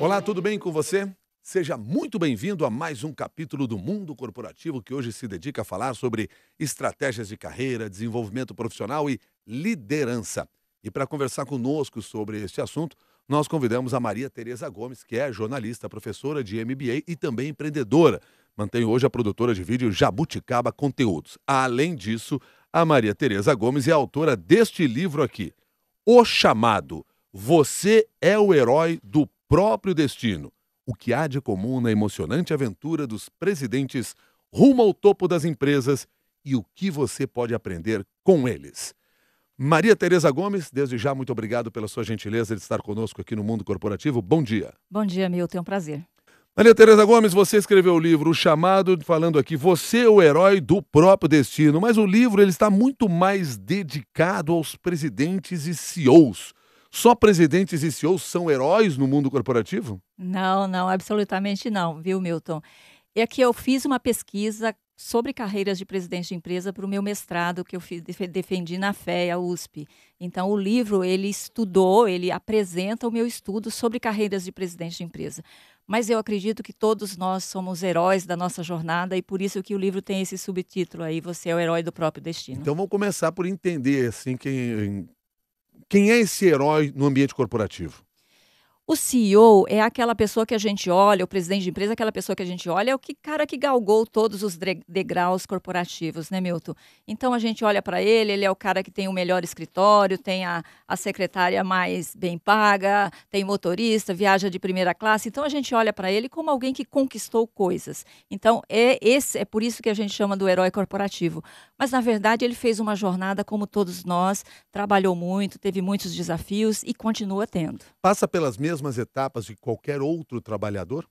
Olá, tudo bem com você? Seja muito bem-vindo a mais um capítulo do Mundo Corporativo, que hoje se dedica a falar sobre estratégias de carreira, desenvolvimento profissional e liderança. E para conversar conosco sobre este assunto, nós convidamos a Maria Tereza Gomes, que é jornalista, professora de MBA e também empreendedora. Mantém hoje a produtora de vídeo Jabuticaba Conteúdos. Além disso, a Maria Tereza Gomes é autora deste livro aqui, O Chamado. Você é o herói do próprio destino. O que há de comum na emocionante aventura dos presidentes rumo ao topo das empresas e o que você pode aprender com eles. Maria Tereza Gomes, desde já, muito obrigado pela sua gentileza de estar conosco aqui no Mundo Corporativo. Bom dia. Bom dia, Milton. É um prazer. Maria Tereza Gomes, você escreveu o livro O Chamado, falando aqui, você é o herói do próprio destino, mas o livro ele está muito mais dedicado aos presidentes e CEOs. Só presidentes e CEOs são heróis no mundo corporativo? Não, absolutamente não, viu, Milton? É que eu fiz uma pesquisa sobre carreiras de presidente de empresa para o meu mestrado que eu defendi na FEA, USP. Então, o livro, ele apresenta o meu estudo sobre carreiras de presidente de empresa. Mas eu acredito que todos nós somos heróis da nossa jornada e por isso que o livro tem esse subtítulo aí, Você é o herói do próprio destino. Então, vamos começar por entender, assim, quem é esse herói no ambiente corporativo? O CEO é aquela pessoa que a gente olha, o presidente de empresa é aquela pessoa que a gente olha, é o cara que galgou todos os degraus corporativos, né, Milton? Então a gente olha para ele é o cara que tem o melhor escritório, tem a secretária mais bem paga, tem motorista, viaja de primeira classe. Então a gente olha para ele como alguém que conquistou coisas. Então é por isso que a gente chama do herói corporativo. Mas na verdade ele fez uma jornada como todos nós, trabalhou muito, teve muitos desafios e continua tendo. Passa pelas mesmas etapas de qualquer outro trabalhador?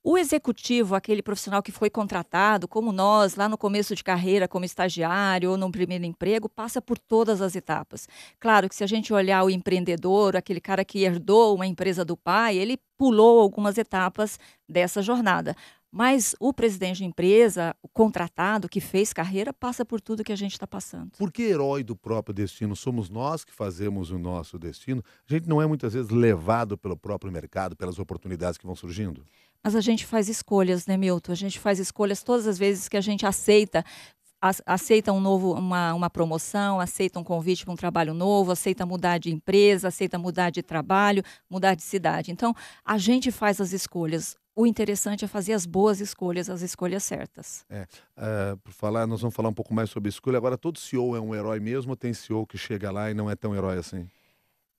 O executivo, aquele profissional que foi contratado, como nós, lá no começo de carreira, como estagiário ou no primeiro emprego, passa por todas as etapas. Claro que se a gente olhar o empreendedor, aquele cara que herdou uma empresa do pai, ele pulou algumas etapas dessa jornada. Mas o presidente de empresa, o contratado, que fez carreira, passa por tudo que a gente está passando. Por que herói do próprio destino? Somos nós que fazemos o nosso destino? A gente não é muitas vezes levado pelo próprio mercado, pelas oportunidades que vão surgindo? Mas a gente faz escolhas, né, Milton? A gente faz escolhas todas as vezes que a gente aceita uma promoção, aceita um convite para um trabalho novo, aceita mudar de empresa, aceita mudar de trabalho, mudar de cidade. Então, a gente faz as escolhas. O interessante é fazer as boas escolhas, as escolhas certas. Por falar, nós vamos falar um pouco mais sobre escolha. Agora, todo CEO é um herói mesmo ou tem CEO que chega lá e não é tão herói assim?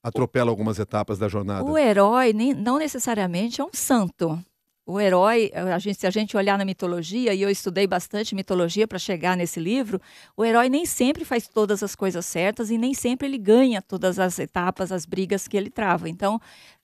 Atropela algumas etapas da jornada. O herói não necessariamente é um santo. O herói, se a gente olhar na mitologia, e eu estudei bastante mitologia para chegar nesse livro, o herói nem sempre faz todas as coisas certas e nem sempre ele ganha todas as etapas, as brigas que ele trava. Então,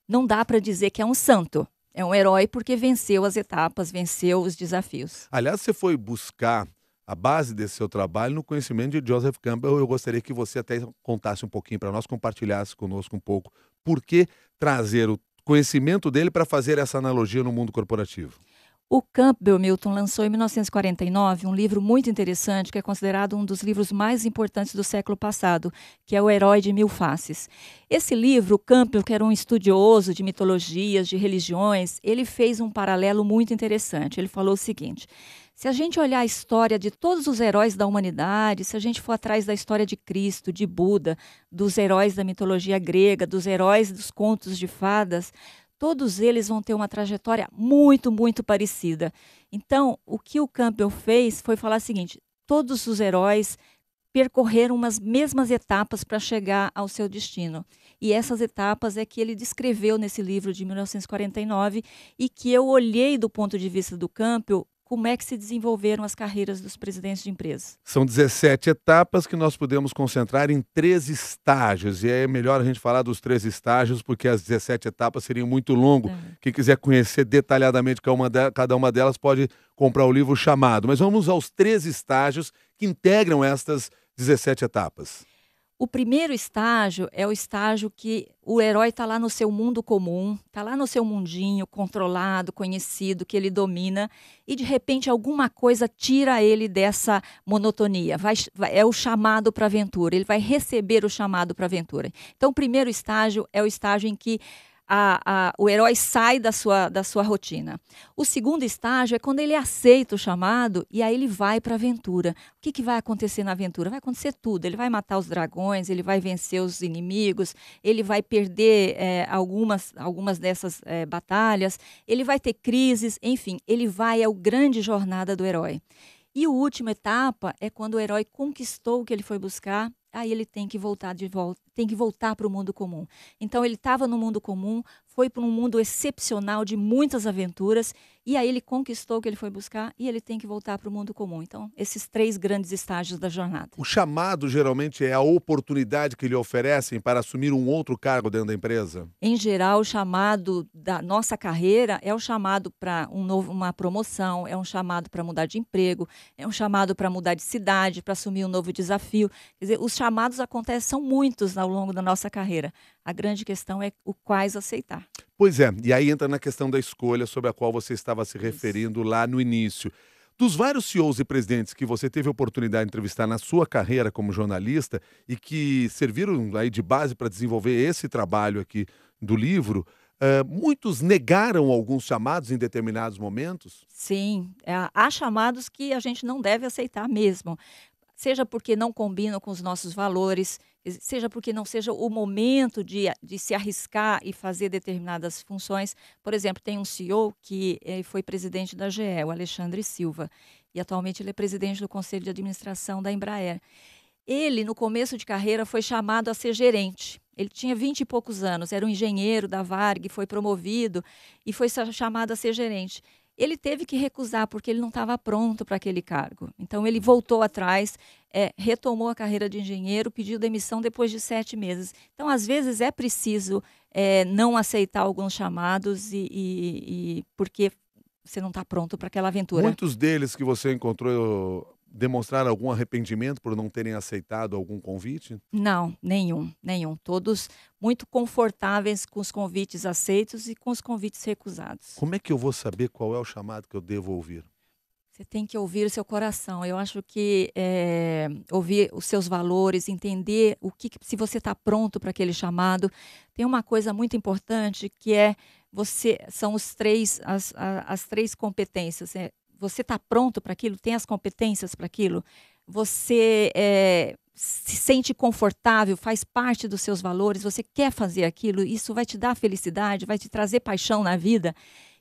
não dá para dizer que é um santo. É um herói porque venceu as etapas, venceu os desafios. Aliás, você foi buscar a base desse seu trabalho no conhecimento de Joseph Campbell. Eu gostaria que você até contasse um pouquinho para nós, compartilhasse conosco um pouco. Por que trazer o conhecimento dele para fazer essa analogia no mundo corporativo? O Campbell, Milton, lançou em 1949 um livro muito interessante que é considerado um dos livros mais importantes do século passado, que é O Herói de Mil Faces. Esse livro, Campbell, que era um estudioso de mitologias, de religiões, ele fez um paralelo muito interessante. Ele falou o seguinte: se a gente olhar a história de todos os heróis da humanidade, se a gente for atrás da história de Cristo, de Buda, dos heróis da mitologia grega, dos heróis dos contos de fadas, todos eles vão ter uma trajetória muito, muito parecida. Então, o que o Campbell fez foi falar o seguinte: todos os heróis percorreram umas mesmas etapas para chegar ao seu destino. E essas etapas é que ele descreveu nesse livro de 1949 e que eu olhei do ponto de vista do Campbell como é que se desenvolveram as carreiras dos presidentes de empresas. São 17 etapas que nós podemos concentrar em 3 estágios. E é melhor a gente falar dos 3 estágios, porque as 17 etapas seriam muito longo. Quem quiser conhecer detalhadamente cada uma delas pode comprar o livro Chamado. Mas vamos aos 3 estágios que integram estas 17 etapas. O primeiro estágio é o estágio que o herói está lá no seu mundo comum, está lá no seu mundinho controlado, conhecido, que ele domina, e de repente alguma coisa tira ele dessa monotonia. É o chamado para a aventura, ele vai receber o chamado para a aventura. Então o primeiro estágio é o estágio em que o herói sai da sua rotina. O segundo estágio é quando ele aceita o chamado e aí ele vai para a aventura. O que vai acontecer na aventura? Vai acontecer tudo. Ele vai matar os dragões, ele vai vencer os inimigos, ele vai perder algumas dessas batalhas, ele vai ter crises, enfim, ele vai a grande jornada do herói. E a última etapa é quando o herói conquistou o que ele foi buscar, aí ele tem que voltar tem que voltar para o mundo comum. Então ele estava no mundo comum, foi para um mundo excepcional de muitas aventuras, e aí ele conquistou o que ele foi buscar e ele tem que voltar para o mundo comum. Então, esses 3 grandes estágios da jornada. O chamado geralmente é a oportunidade que lhe oferecem para assumir um outro cargo dentro da empresa? Em geral, o chamado da nossa carreira é o chamado para uma promoção, é um chamado para mudar de emprego, é um chamado para mudar de cidade, para assumir um novo desafio. Quer dizer, os chamados acontecem, são muitos ao longo da nossa carreira. A grande questão é o quais aceitar. Pois é, e aí entra na questão da escolha sobre a qual você estava se referindo lá no início. Dos vários CEOs e presidentes que você teve a oportunidade de entrevistar na sua carreira como jornalista e que serviram aí de base para desenvolver esse trabalho aqui do livro, muitos negaram alguns chamados em determinados momentos? Sim, há chamados que a gente não deve aceitar mesmo. Seja porque não combinam com os nossos valores, seja porque não seja o momento de se arriscar e fazer determinadas funções. Por exemplo, tem um CEO que foi presidente da GE, o Alexandre Silva, e atualmente ele é presidente do Conselho de Administração da Embraer. Ele, no começo de carreira, foi chamado a ser gerente. Ele tinha 20 e poucos anos, era um engenheiro da Varg, foi promovido e foi chamado a ser gerente. Ele teve que recusar porque ele não estava pronto para aquele cargo. Então, ele voltou atrás, retomou a carreira de engenheiro, pediu demissão depois de 7 meses. Então, às vezes, é preciso não aceitar alguns chamados porque você não está pronto para aquela aventura. Muitos deles que você encontrou demonstraram algum arrependimento por não terem aceitado algum convite? Não, nenhum. Todos muito confortáveis com os convites aceitos e com os convites recusados. Como é que eu vou saber qual é o chamado que eu devo ouvir? Você tem que ouvir o seu coração. Eu acho que ouvir os seus valores, entender se você está pronto para aquele chamado. Tem uma coisa muito importante que são as 3 competências. Você está pronto para aquilo? Tem as competências para aquilo? Você se sente confortável, faz parte dos seus valores, você quer fazer aquilo, isso vai te dar felicidade, vai te trazer paixão na vida.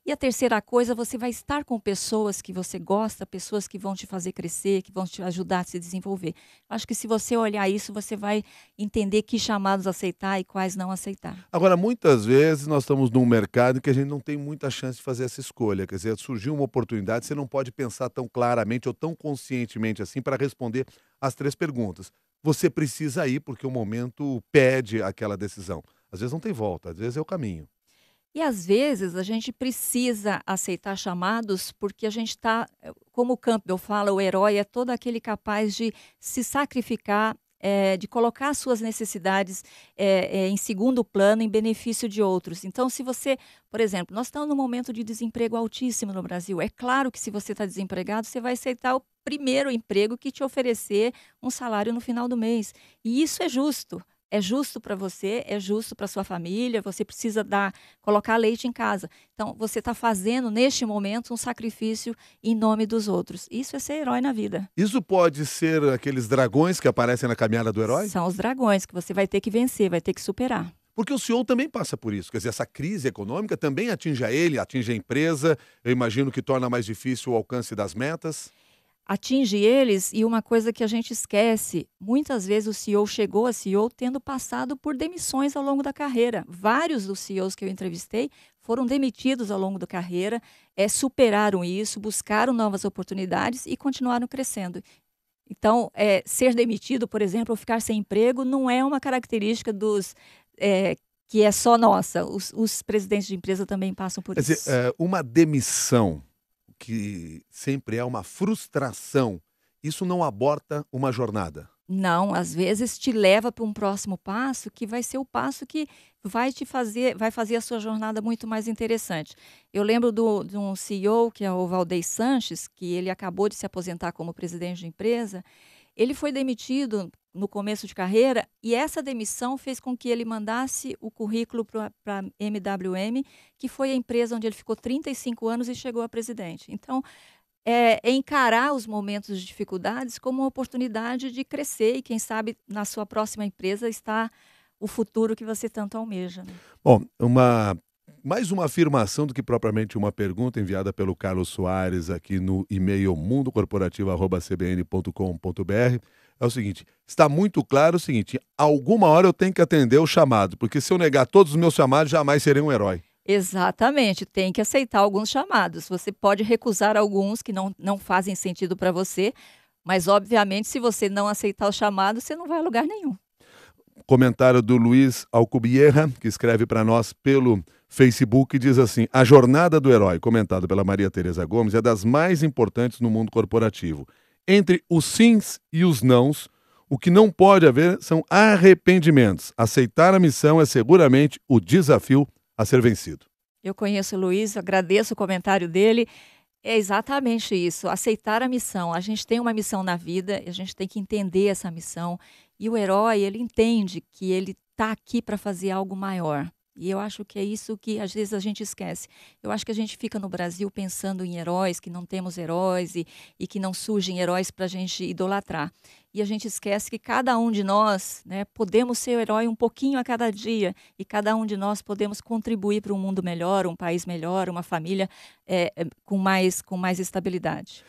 E a terceira coisa, você vai estar com pessoas que você gosta, pessoas que vão te fazer crescer, que vão te ajudar a se desenvolver. Acho que se você olhar isso, você vai entender que chamados aceitar e quais não aceitar. Agora, muitas vezes nós estamos num mercado que a gente não tem muita chance de fazer essa escolha. Quer dizer, surgiu uma oportunidade, você não pode pensar tão claramente ou tão conscientemente assim para responder as 3 perguntas. Você precisa ir porque o momento pede aquela decisão. Às vezes não tem volta, às vezes é o caminho. E às vezes a gente precisa aceitar chamados porque a gente está, como o Campbell fala, o herói é todo aquele capaz de se sacrificar, de colocar as suas necessidades em segundo plano em benefício de outros. Então, se você, por exemplo, nós estamos num momento de desemprego altíssimo no Brasil. É claro que se você está desempregado, você vai aceitar o primeiro emprego que te oferecer um salário no final do mês. E isso é justo. É justo para você, é justo para sua família, você precisa colocar leite em casa. Então, você está fazendo, neste momento, um sacrifício em nome dos outros. Isso é ser herói na vida. Isso pode ser aqueles dragões que aparecem na caminhada do herói? São os dragões que você vai ter que vencer, vai ter que superar. Porque o CEO também passa por isso. Quer dizer, essa crise econômica também atinge a ele, atinge a empresa. Eu imagino que torna mais difícil o alcance das metas. Atinge eles, e uma coisa que a gente esquece, muitas vezes o CEO chegou a CEO tendo passado por demissões ao longo da carreira. Vários dos CEOs que eu entrevistei foram demitidos ao longo da carreira, superaram isso, buscaram novas oportunidades e continuaram crescendo. Então, ser demitido, por exemplo, ou ficar sem emprego, não é uma característica que é só nossa. Os presidentes de empresa também passam por isso. Quer dizer, uma demissão que sempre é uma frustração, isso não aborta uma jornada? Não, às vezes te leva para um próximo passo que vai ser o passo que vai fazer a sua jornada muito mais interessante. Eu lembro de um CEO, que é o Valdez Sanches, que ele acabou de se aposentar como presidente de empresa, Ele foi demitido no começo de carreira e essa demissão fez com que ele mandasse o currículo para a MWM, que foi a empresa onde ele ficou 35 anos e chegou a presidente. Então, é encarar os momentos de dificuldades como uma oportunidade de crescer e, quem sabe, na sua próxima empresa está o futuro que você tanto almeja, né? Bom, mais uma afirmação do que propriamente uma pergunta enviada pelo Carlos Soares aqui no e-mail mundocorporativo@cbn.com.br. É o seguinte, está muito claro o seguinte, alguma hora eu tenho que atender o chamado, porque se eu negar todos os meus chamados, jamais serei um herói. Exatamente, tem que aceitar alguns chamados. Você pode recusar alguns que não fazem sentido para você, mas obviamente se você não aceitar o chamado, você não vai a lugar nenhum. Comentário do Luiz Alcubierra, que escreve para nós pelo Facebook, diz assim: a jornada do herói, comentado pela Maria Tereza Gomes, é das mais importantes no mundo corporativo. Entre os sims e os nãos, o que não pode haver são arrependimentos. Aceitar a missão é seguramente o desafio a ser vencido. Eu conheço o Luiz, agradeço o comentário dele. É exatamente isso, aceitar a missão. A gente tem uma missão na vida, a gente tem que entender essa missão. E o herói, ele entende que ele está aqui para fazer algo maior. E eu acho que é isso que às vezes a gente esquece. Eu acho que a gente fica no Brasil pensando em heróis, que não temos heróis e que não surgem heróis para a gente idolatrar. E a gente esquece que cada um de nós, né, podemos ser o herói um pouquinho a cada dia. E cada um de nós podemos contribuir para um mundo melhor, um país melhor, uma família com mais estabilidade.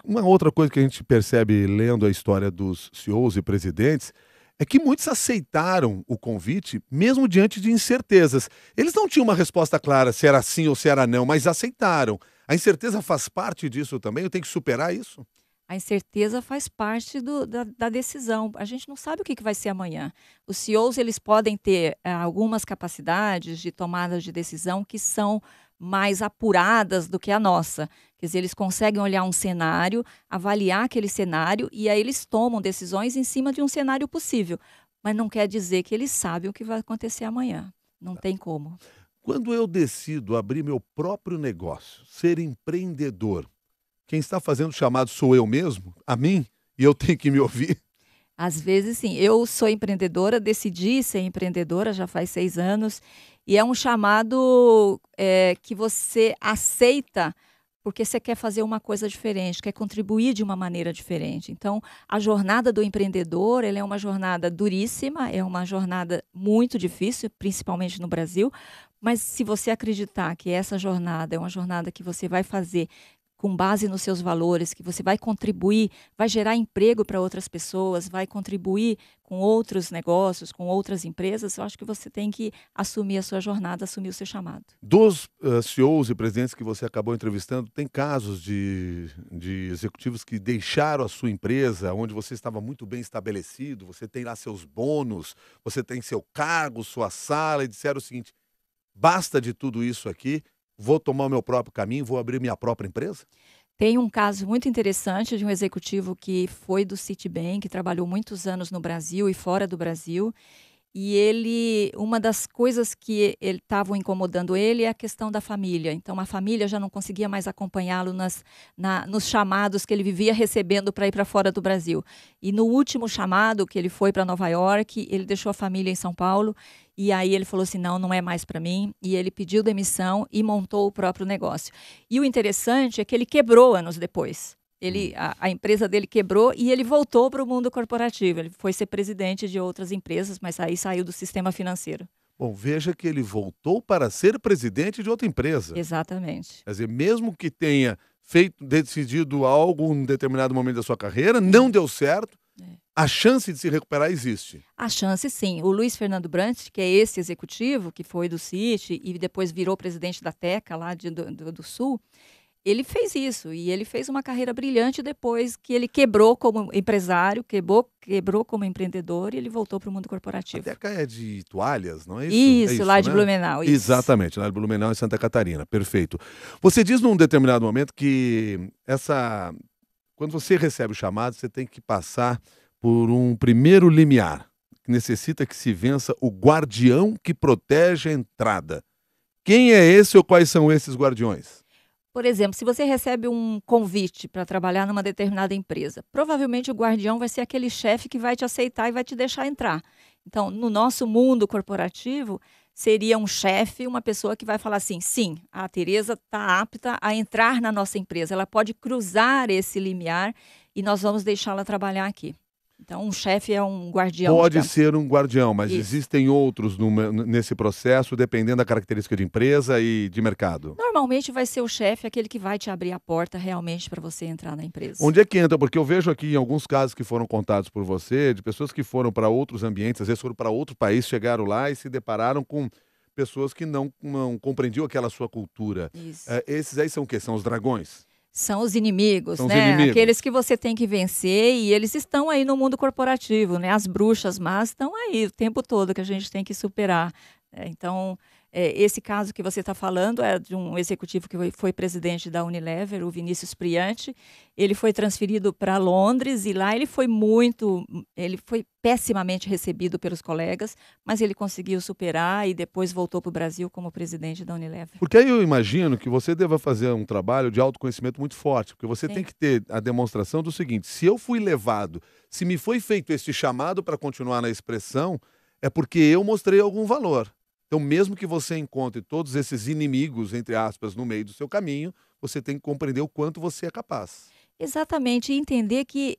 Uma outra coisa que a gente percebe lendo a história dos CEOs e presidentes é que muitos aceitaram o convite mesmo diante de incertezas. Eles não tinham uma resposta clara se era sim ou se era não, mas aceitaram. A incerteza faz parte disso também? Eu tenho que superar isso? A incerteza faz parte da decisão. A gente não sabe o que vai ser amanhã. Os CEOs, eles podem ter algumas capacidades de tomada de decisão que são mais apuradas do que a nossa. Quer dizer, eles conseguem olhar um cenário, avaliar aquele cenário e aí eles tomam decisões em cima de um cenário possível. Mas não quer dizer que eles sabem o que vai acontecer amanhã. Não tem como. Quando eu decido abrir meu próprio negócio, ser empreendedor, quem está fazendo o chamado sou eu mesmo, a mim, e eu tenho que me ouvir? Às vezes, sim. Eu sou empreendedora, decidi ser empreendedora já faz 6 anos, e é um chamado que você aceita porque você quer fazer uma coisa diferente, quer contribuir de uma maneira diferente. Então, a jornada do empreendedor, ela é uma jornada duríssima, é uma jornada muito difícil, principalmente no Brasil, mas se você acreditar que essa jornada é uma jornada que você vai fazer com base nos seus valores, que você vai contribuir, vai gerar emprego para outras pessoas, vai contribuir com outros negócios, com outras empresas, eu acho que você tem que assumir a sua jornada, assumir o seu chamado. Dos CEOs e presidentes que você acabou entrevistando, tem casos de executivos que deixaram a sua empresa, onde você estava muito bem estabelecido, você tem lá seus bônus, você tem seu cargo, sua sala, e disseram o seguinte: basta de tudo isso aqui, vou tomar o meu próprio caminho, vou abrir minha própria empresa? Tem um caso muito interessante de um executivo que foi do Citibank, que trabalhou muitos anos no Brasil e fora do Brasil. E uma das coisas que estavam incomodando ele é a questão da família. Então, a família já não conseguia mais acompanhá-lo nos chamados que ele vivia recebendo para ir para fora do Brasil. E no último chamado, que ele foi para Nova York, ele deixou a família em São Paulo. E aí ele falou assim, não é mais para mim. E ele pediu demissão e montou o próprio negócio. E o interessante é que ele quebrou anos depois. A empresa dele quebrou e ele voltou para o mundo corporativo. Ele foi ser presidente de outras empresas, mas aí saiu do sistema financeiro. Bom, veja que ele voltou para ser presidente de outra empresa. Exatamente. Quer dizer, mesmo que tenha decidido algo em determinado momento da sua carreira, não deu certo, a chance de se recuperar existe. A chance, sim. O Luiz Fernando Brant, que é esse executivo, que foi do Citi e depois virou presidente da Teca, lá do Sul, ele fez isso, e ele fez uma carreira brilhante depois que ele quebrou como empresário, quebrou como empreendedor e ele voltou para o mundo corporativo. A Teca é de toalhas, não é isso? Isso, lá de Blumenau. Isso. Exatamente, lá de Blumenau, em Santa Catarina, perfeito. Você diz num determinado momento que quando você recebe o chamado, você tem que passar por um primeiro limiar, que necessita que se vença o guardião que protege a entrada. Quem é esse ou quais são esses guardiões? Por exemplo, se você recebe um convite para trabalhar numa determinada empresa, provavelmente o guardião vai ser aquele chefe que vai te aceitar e vai te deixar entrar. Então, no nosso mundo corporativo, seria um chefe, uma pessoa que vai falar assim: sim, a Tereza está apta a entrar na nossa empresa, ela pode cruzar esse limiar e nós vamos deixá-la trabalhar aqui. Então, um chefe é um guardião, Pode digamos. ser um guardião, mas Isso. existem outros nesse processo, dependendo da característica de empresa e de mercado. Normalmente vai ser o chefe aquele que vai te abrir a porta realmente para você entrar na empresa. Onde é que entra? Porque eu vejo aqui em alguns casos que foram contados por você, de pessoas que foram para outros ambientes, às vezes foram para outro país, chegaram lá e se depararam com pessoas que não compreendiam aquela sua cultura. Isso. Esses aí são o quê? São os dragões? São os inimigos, São os né? inimigos. Aqueles que você tem que vencer e eles estão aí no mundo corporativo, né? As bruxas más estão aí o tempo todo que a gente tem que superar. Então, esse caso que você está falando é de um executivo que foi presidente da Unilever, o Vinícius Priante. Ele foi transferido para Londres e lá ele foi pessimamente recebido pelos colegas, mas ele conseguiu superar e depois voltou para o Brasil como presidente da Unilever. Porque aí eu imagino que você deva fazer um trabalho de autoconhecimento muito forte, porque você Sim. tem que ter a demonstração do seguinte: se eu fui levado, se me foi feito esse chamado para continuar na expressão, é porque eu mostrei algum valor. Então, mesmo que você encontre todos esses inimigos, entre aspas, no meio do seu caminho, você tem que compreender o quanto você é capaz. Exatamente, e entender que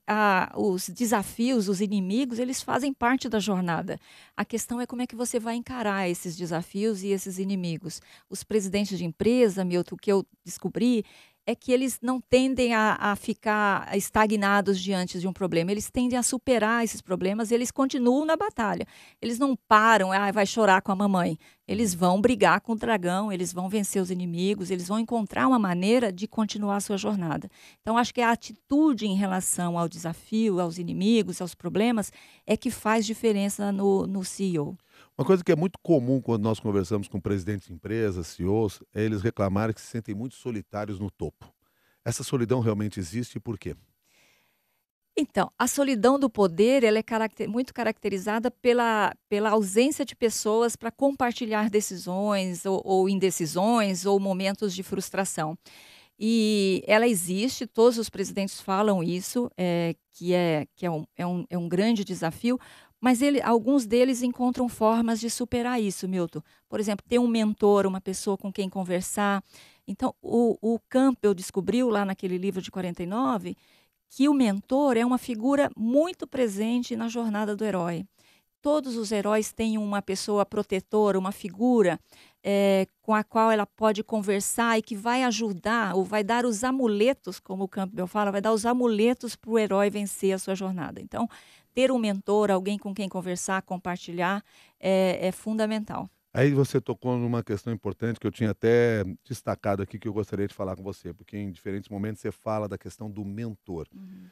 os desafios, os inimigos, eles fazem parte da jornada. A questão é como é que você vai encarar esses desafios e esses inimigos. Os presidentes de empresa, Milton, o que eu descobri é que eles não tendem a ficar estagnados diante de um problema. Eles tendem a superar esses problemas e eles continuam na batalha. Eles não param, vai chorar com a mamãe. Eles vão brigar com o dragão, eles vão vencer os inimigos, eles vão encontrar uma maneira de continuar a sua jornada. Então, acho que a atitude em relação ao desafio, aos inimigos, aos problemas, é que faz diferença no CEO. Uma coisa que é muito comum quando nós conversamos com presidentes de empresas, CEOs, é eles reclamarem que se sentem muito solitários no topo. Essa solidão realmente existe e por quê? Então, a solidão do poder ela é muito caracterizada pela ausência de pessoas para compartilhar decisões ou indecisões ou momentos de frustração. E ela existe, todos os presidentes falam isso, que é um grande desafio, mas alguns deles encontram formas de superar isso, Milton. Por exemplo, ter um mentor, uma pessoa com quem conversar. Então, o Campbell descobriu lá naquele livro de 49 que o mentor é uma figura muito presente na jornada do herói. Todos os heróis têm uma pessoa protetora, uma figura com a qual ela pode conversar e que vai ajudar, ou vai dar os amuletos, como o Campbell fala, vai dar os amuletos para o herói vencer a sua jornada. Então, ter um mentor, alguém com quem conversar, compartilhar, é fundamental. Aí você tocou numa questão importante que eu tinha até destacado aqui que eu gostaria de falar com você, porque em diferentes momentos você fala da questão do mentor. Uhum.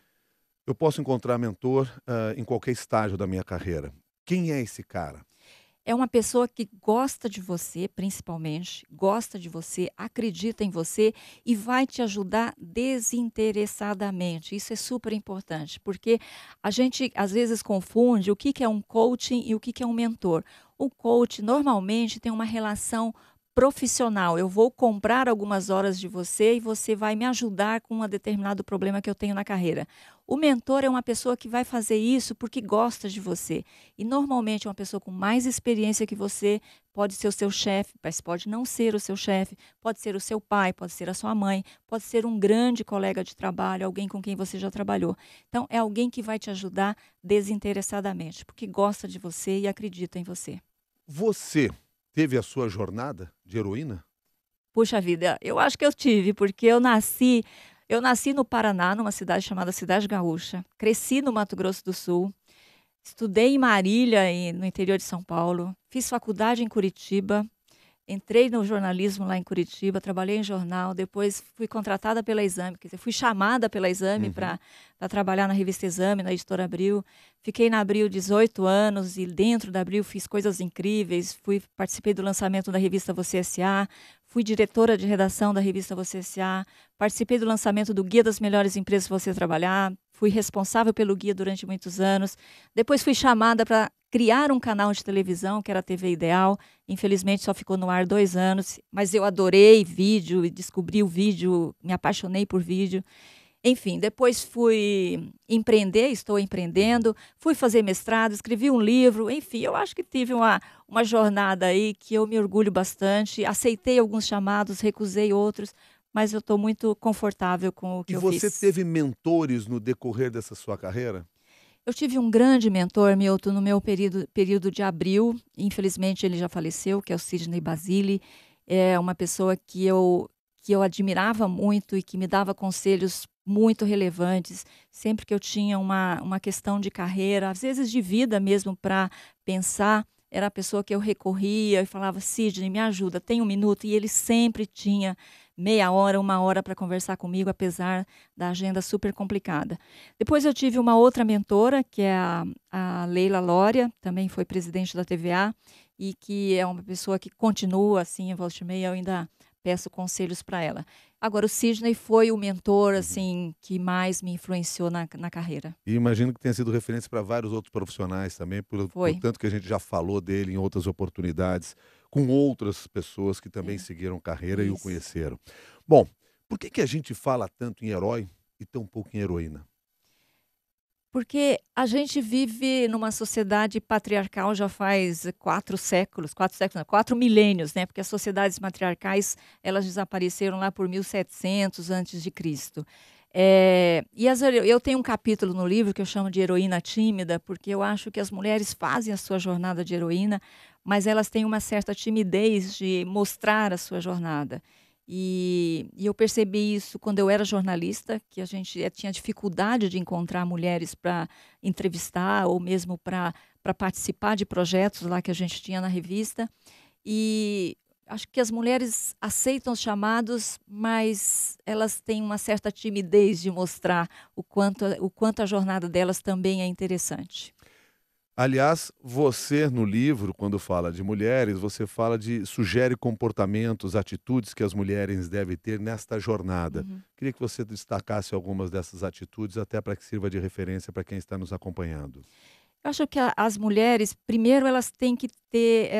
Eu posso encontrar mentor em qualquer estágio da minha carreira. Quem é esse cara? É uma pessoa que gosta de você, principalmente, gosta de você, acredita em você e vai te ajudar desinteressadamente. Isso é super importante, porque a gente às vezes confunde o que é um coaching e o que é um mentor. O coach normalmente tem uma relação profissional. Eu vou comprar algumas horas de você e você vai me ajudar com um determinado problema que eu tenho na carreira. O mentor é uma pessoa que vai fazer isso porque gosta de você. E normalmente uma pessoa com mais experiência que você pode ser o seu chefe, mas pode não ser o seu chefe, pode ser o seu pai, pode ser a sua mãe, pode ser um grande colega de trabalho, alguém com quem você já trabalhou. Então é alguém que vai te ajudar desinteressadamente, porque gosta de você e acredita em você. Você teve a sua jornada de heroína? Puxa vida, eu acho que eu tive, porque eu nasci no Paraná, numa cidade chamada Cidade Gaúcha. Cresci no Mato Grosso do Sul. Estudei em Marília, no interior de São Paulo. Fiz faculdade em Curitiba. Entrei no jornalismo lá em Curitiba, trabalhei em jornal, depois fui contratada pela Exame, quer dizer, fui chamada pela Exame para trabalhar na revista Exame, na editora Abril. Fiquei na Abril 18 anos e dentro da Abril fiz coisas incríveis, participei do lançamento da revista Você S.A., fui diretora de redação da revista Você S.A., participei do lançamento do Guia das Melhores Empresas para Você Trabalhar, fui responsável pelo guia durante muitos anos. Depois fui chamada para criar um canal de televisão, que era a TV Ideal. Infelizmente só ficou no ar 2 anos, mas eu adorei vídeo, descobri o vídeo, me apaixonei por vídeo. Enfim, depois fui empreender, estou empreendendo, fui fazer mestrado, escrevi um livro, enfim, eu acho que tive uma jornada aí que eu me orgulho bastante. Aceitei alguns chamados, recusei outros, mas eu estou muito confortável com o que E eu você fiz. teve mentores no decorrer dessa sua carreira? Eu tive um grande mentor, Milton, no meu período de abril. Infelizmente, ele já faleceu, que é o Sidney Basile. É uma pessoa que eu admirava muito e que me dava conselhos muito relevantes. Sempre que eu tinha uma questão de carreira, às vezes de vida mesmo, para pensar, era a pessoa que eu recorria e falava: Sidney, me ajuda, tem um minuto? E ele sempre tinha meia hora, 1 hora para conversar comigo, apesar da agenda super complicada. Depois eu tive uma outra mentora, que é a Leila Lória, também foi presidente da TVA, e que é uma pessoa que continua, assim, em volta e meia, eu ainda peço conselhos para ela. Agora, o Sidney foi o mentor, Uhum. assim, que mais me influenciou na carreira. E imagino que tenha sido referência para vários outros profissionais também, por Foi. tanto que a gente já falou dele em outras oportunidades, com outras pessoas que também É, seguiram carreira e o isso. conheceram. Bom, por que que a gente fala tanto em herói e tão pouco em heroína? Porque a gente vive numa sociedade patriarcal já faz 4 séculos não, 4 milênios, né, porque as sociedades matriarcais, elas desapareceram lá por 1700 antes de Cristo. Eu tenho um capítulo no livro que eu chamo de heroína tímida, porque eu acho que as mulheres fazem a sua jornada de heroína, mas elas têm uma certa timidez de mostrar a sua jornada. E eu percebi isso quando eu era jornalista, que a gente tinha dificuldade de encontrar mulheres para entrevistar ou mesmo para participar de projetos lá que a gente tinha na revista. E acho que as mulheres aceitam os chamados, mas elas têm uma certa timidez de mostrar o quanto a jornada delas também é interessante. Aliás, você no livro, quando fala de mulheres, você sugere comportamentos, atitudes que as mulheres devem ter nesta jornada. Uhum. Queria que você destacasse algumas dessas atitudes, até para que sirva de referência para quem está nos acompanhando. Eu acho que as mulheres, primeiro, elas têm que ter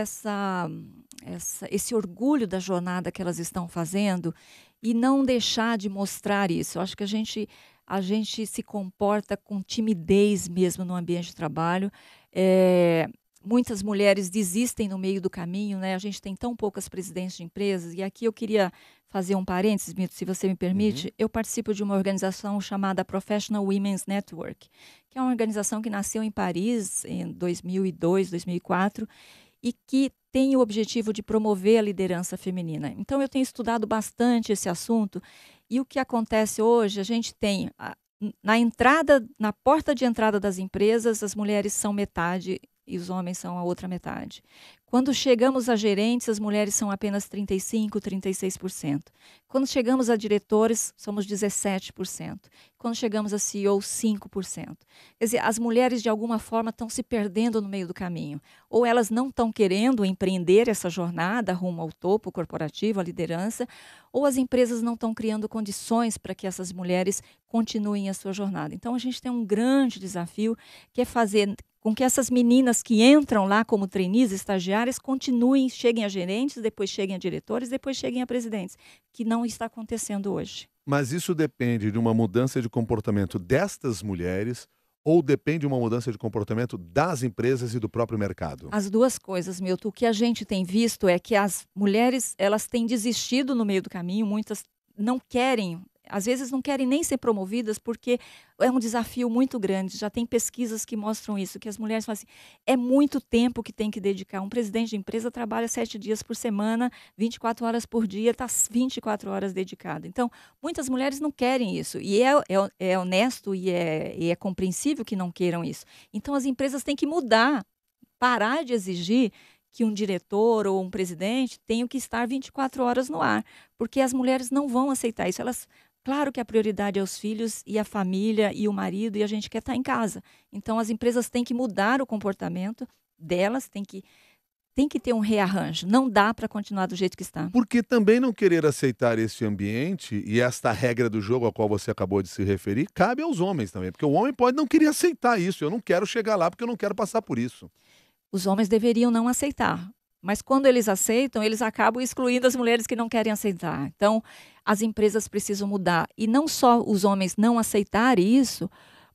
esse orgulho da jornada que elas estão fazendo e não deixar de mostrar isso. Eu acho que a gente se comporta com timidez mesmo no ambiente de trabalho. Eh, Muitas mulheres desistem no meio do caminho, né? A gente tem tão poucas presidentes de empresas. E aqui eu queria fazer um parênteses, Mito, se você me Uhum. permite. Eu participo de uma organização chamada Professional Women's Network, que é uma organização que nasceu em Paris em 2002, 2004, e que tem o objetivo de promover a liderança feminina. Então, eu tenho estudado bastante esse assunto, e o que acontece hoje, a gente tem na porta de entrada das empresas, as mulheres são metade e os homens são a outra metade. Quando chegamos a gerentes, as mulheres são apenas 35, 36%. Quando chegamos a diretores, somos 17%. Quando chegamos a CEO, 5%. Quer dizer, as mulheres de alguma forma estão se perdendo no meio do caminho. Ou elas não estão querendo empreender essa jornada rumo ao topo corporativo, à liderança, ou as empresas não estão criando condições para que essas mulheres continuem a sua jornada. Então, a gente tem um grande desafio, que é fazer com que essas meninas que entram lá como trainees, estagiárias, continuem, cheguem a gerentes, depois cheguem a diretores, depois cheguem a presidentes, que não está acontecendo hoje. Mas isso depende de uma mudança de comportamento destas mulheres ou depende de uma mudança de comportamento das empresas e do próprio mercado? As 2 coisas, Milton. O que a gente tem visto é que as mulheres, elas têm desistido no meio do caminho, muitas não querem, às vezes não querem nem ser promovidas, porque é um desafio muito grande. Já tem pesquisas que mostram isso, que as mulheres falam assim: é muito tempo que tem que dedicar. Um presidente de empresa trabalha 7 dias por semana, 24 horas por dia, está 24 horas dedicado. Então, muitas mulheres não querem isso. E é honesto e é compreensível que não queiram isso. Então, as empresas têm que mudar, parar de exigir que um diretor ou um presidente tenha que estar 24 horas no ar, porque as mulheres não vão aceitar isso. Claro que a prioridade é os filhos e a família e o marido, e a gente quer estar em casa. Então, as empresas têm que mudar o comportamento delas, tem que ter um rearranjo. Não dá para continuar do jeito que está. Porque também não querer aceitar esse ambiente e esta regra do jogo a qual você acabou de se referir, cabe aos homens também. Porque o homem pode não querer aceitar isso. Eu não quero chegar lá porque eu não quero passar por isso. Os homens deveriam não aceitar. Mas quando eles aceitam, eles acabam excluindo as mulheres que não querem aceitar. Então, as empresas precisam mudar. E não só os homens não aceitarem isso,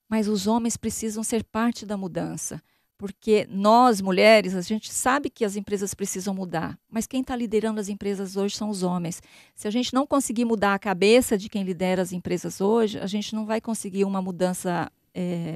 mas os homens precisam ser parte da mudança. Porque nós, mulheres, a gente sabe que as empresas precisam mudar. Mas quem está liderando as empresas hoje são os homens. Se a gente não conseguir mudar a cabeça de quem lidera as empresas hoje, a gente não vai conseguir uma mudança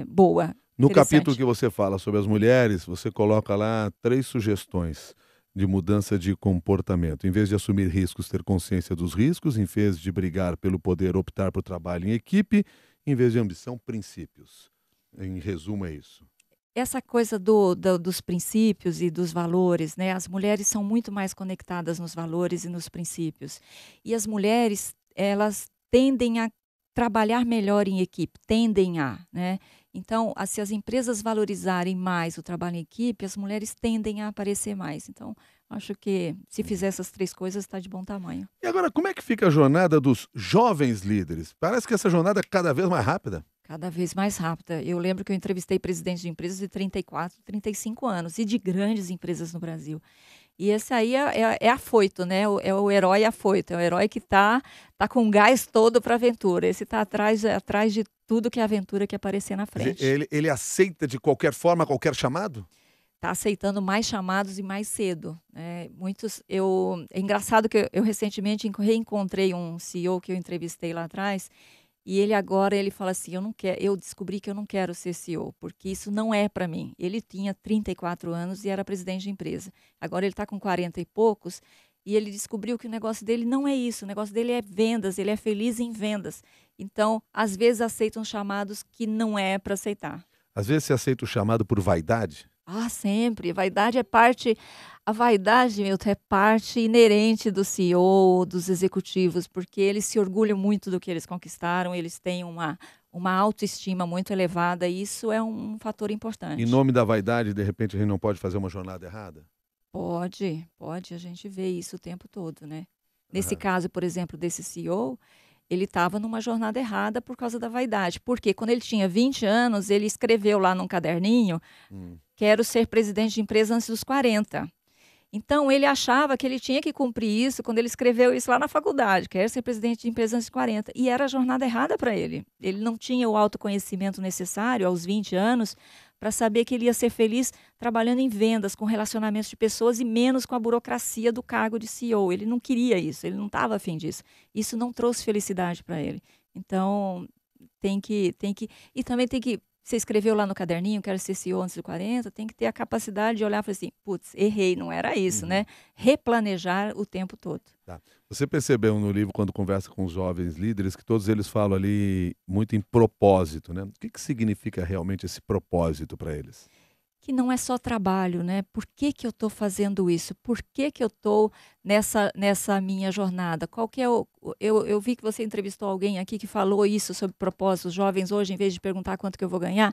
boa. No capítulo Interessante. que você fala sobre as mulheres, você coloca lá 3 sugestões de mudança de comportamento. Em vez de assumir riscos, ter consciência dos riscos. Em vez de brigar pelo poder, optar por trabalho em equipe. Em vez de ambição, princípios. Em resumo, é isso. Essa coisa dos princípios e dos valores, né? As mulheres são muito mais conectadas nos valores e nos princípios. E as mulheres, elas tendem a trabalhar melhor em equipe, né? Então, se as empresas valorizarem mais o trabalho em equipe, as mulheres tendem a aparecer mais. Então, acho que se fizer essas 3 coisas, está de bom tamanho. E agora, como é que fica a jornada dos jovens líderes? Parece que essa jornada é cada vez mais rápida. Cada vez mais rápida. Eu lembro que eu entrevistei presidentes de empresas de 34, 35 anos e de grandes empresas no Brasil. E esse aí é afoito, né? É o herói afoito, é o herói que tá com o gás todo para a aventura. Esse está atrás de tudo que é aventura que aparecer na frente. Ele aceita de qualquer forma qualquer chamado? Está aceitando mais chamados e mais cedo. É engraçado que eu recentemente reencontrei um CEO que eu entrevistei lá atrás. E ele fala assim, eu descobri que eu não quero ser CEO, porque isso não é para mim. Ele tinha 34 anos e era presidente de empresa. Agora ele está com 40 e poucos e ele descobriu que o negócio dele não é isso. O negócio dele é vendas, ele é feliz em vendas. Então, às vezes aceitam chamados que não é para aceitar. Às vezes você aceita o chamado por vaidade? Ah, sempre. A vaidade, Milton, é parte inerente do CEO, dos executivos, porque eles se orgulham muito do que eles conquistaram, eles têm uma autoestima muito elevada, e isso é um fator importante. Em nome da vaidade, de repente, a gente não pode fazer uma jornada errada? Pode, a gente vê isso o tempo todo, né? Nesse caso, por exemplo, desse CEO, ele estava numa jornada errada por causa da vaidade. Porque quando ele tinha 20 anos, ele escreveu lá num caderninho, quero ser presidente de empresa antes dos 40. Então, ele achava que ele tinha que cumprir isso quando ele escreveu isso lá na faculdade, quero ser presidente de empresa antes dos 40. E era a jornada errada para ele. Ele não tinha o autoconhecimento necessário aos 20 anos para saber que ele ia ser feliz trabalhando em vendas, com relacionamentos de pessoas e menos com a burocracia do cargo de CEO. Ele não queria isso, ele não estava afim disso. Isso não trouxe felicidade para ele. Então, e também tem que, você escreveu lá no caderninho, quero ser CEO antes de 40, tem que ter a capacidade de olhar e falar assim, putz, errei, não era isso, né? Replanejar o tempo todo. Tá. Você percebeu no livro, quando conversa com os jovens líderes, que todos eles falam ali muito em propósito, né? O que significa realmente esse propósito para eles? Que não é só trabalho, né? Por que eu estou fazendo isso? Por que eu estou nessa minha jornada? Qual que é eu vi que você entrevistou alguém aqui que falou isso sobre propósito. Os jovens hoje, em vez de perguntar quanto que eu vou ganhar,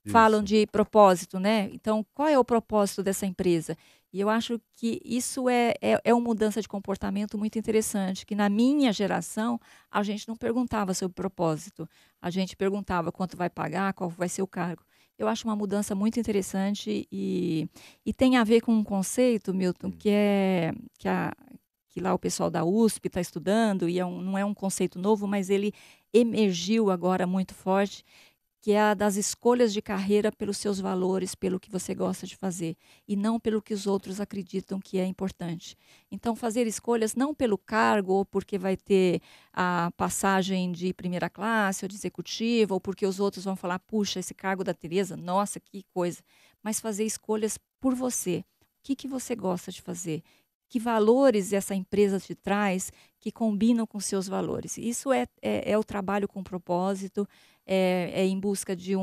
falam Isso. de propósito, né? Então, qual é o propósito dessa empresa? E eu acho que isso é uma mudança de comportamento muito interessante, que na minha geração, a gente não perguntava sobre propósito. A gente perguntava quanto vai pagar, qual vai ser o cargo. Eu acho uma mudança muito interessante e tem a ver com um conceito, Milton, que lá o pessoal da USP está estudando, e não é um conceito novo, mas ele emergiu agora muito forte, que é a das escolhas de carreira pelos seus valores, pelo que você gosta de fazer, e não pelo que os outros acreditam que é importante. Então, fazer escolhas não pelo cargo, ou porque vai ter a passagem de primeira classe, ou de executiva, ou porque os outros vão falar, puxa, esse cargo da Tereza, nossa, que coisa. Mas fazer escolhas por você. O que você gosta de fazer? Que valores essa empresa te traz que combinam com seus valores? Isso é o trabalho com propósito, é em busca de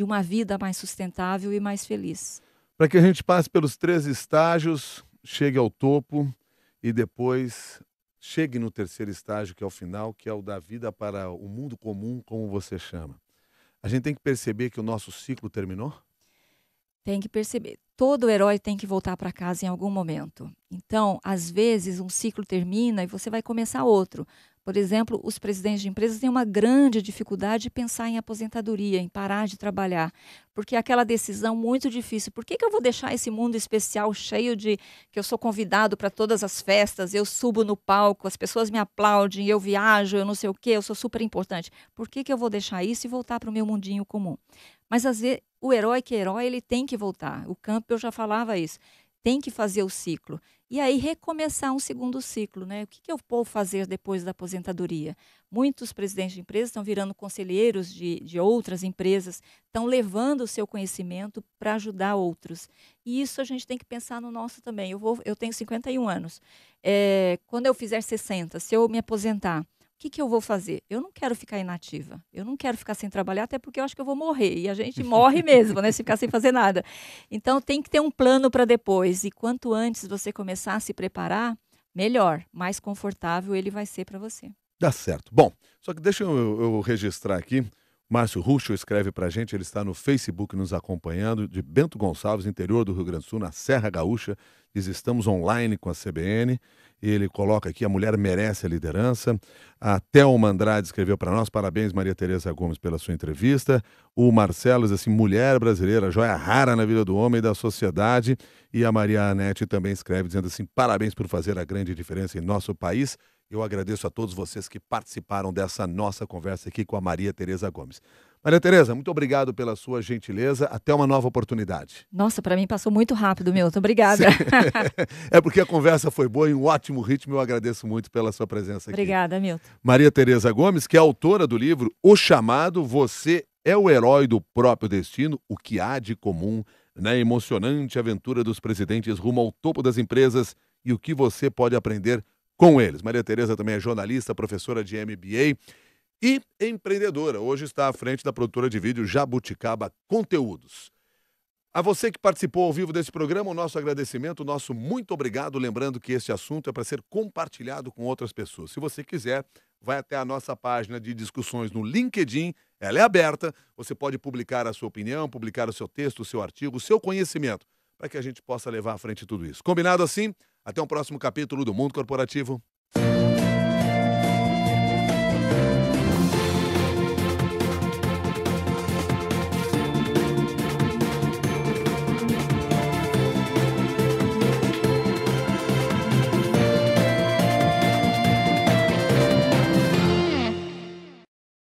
uma vida mais sustentável e mais feliz. Para que a gente passe pelos 3 estágios, chegue ao topo e depois chegue no 3º estágio, que é o final, que é o da vida para o mundo comum, como você chama. A gente tem que perceber que o nosso ciclo terminou? Tem que perceber. Todo herói tem que voltar para casa em algum momento. Então, às vezes, um ciclo termina e você vai começar outro. Por exemplo, os presidentes de empresas têm uma grande dificuldade de pensar em aposentadoria, em parar de trabalhar, porque é aquela decisão muito difícil. Por que que eu vou deixar esse mundo especial cheio de que eu sou convidado para todas as festas, eu subo no palco, as pessoas me aplaudem, eu viajo, eu não sei o quê, eu sou super importante. Por que que eu vou deixar isso e voltar para o meu mundinho comum? Mas às vezes o herói que é herói, ele tem que voltar. O Campbell já falava isso. Tem que fazer o ciclo. E aí recomeçar um segundo ciclo, né? O que que eu vou fazer depois da aposentadoria? Muitos presidentes de empresas estão virando conselheiros de outras empresas, estão levando o seu conhecimento para ajudar outros. E isso a gente tem que pensar no nosso também. Eu tenho 51 anos. Quando eu fizer 60, se eu me aposentar, o que que eu vou fazer? Eu não quero ficar inativa, eu não quero ficar sem trabalhar, até porque eu acho que eu vou morrer, e a gente morre mesmo, né, se ficar sem fazer nada. Então tem que ter um plano para depois, e quanto antes você começar a se preparar, melhor, mais confortável ele vai ser para você. Dá certo. Bom, só que deixa eu registrar aqui. Márcio Ruschel escreve pra gente, ele está no Facebook nos acompanhando, de Bento Gonçalves, interior do Rio Grande do Sul, na Serra Gaúcha. Diz: estamos online com a CBN. Ele coloca aqui: a mulher merece a liderança. A Thelma Andrade escreveu para nós: parabéns, Maria Tereza Gomes, pela sua entrevista. O Marcelo diz assim: mulher brasileira, joia rara na vida do homem e da sociedade. E a Maria Anete também escreve dizendo assim: parabéns por fazer a grande diferença em nosso país. Eu agradeço a todos vocês que participaram dessa nossa conversa aqui com a Maria Tereza Gomes. Maria Tereza, muito obrigado pela sua gentileza. Até uma nova oportunidade. Nossa, para mim passou muito rápido, Milton. Obrigada. É porque a conversa foi boa, em um ótimo ritmo. Eu agradeço muito pela sua presença aqui. Obrigada, Milton. Maria Tereza Gomes, que é autora do livro O Chamado, Você é o Herói do Próprio Destino, o que há de comum na emocionante aventura dos presidentes rumo ao topo das empresas e o que você pode aprender com eles. Maria Tereza também é jornalista, professora de MBA e empreendedora. Hoje está à frente da produtora de vídeo Jabuticaba Conteúdos. A você que participou ao vivo desse programa, o nosso agradecimento, o nosso muito obrigado. Lembrando que esse assunto é para ser compartilhado com outras pessoas. Se você quiser, vai até a nossa página de discussões no LinkedIn. Ela é aberta. Você pode publicar a sua opinião, publicar o seu texto, o seu artigo, o seu conhecimento, para que a gente possa levar à frente tudo isso. Combinado assim? Até um próximo capítulo do Mundo Corporativo.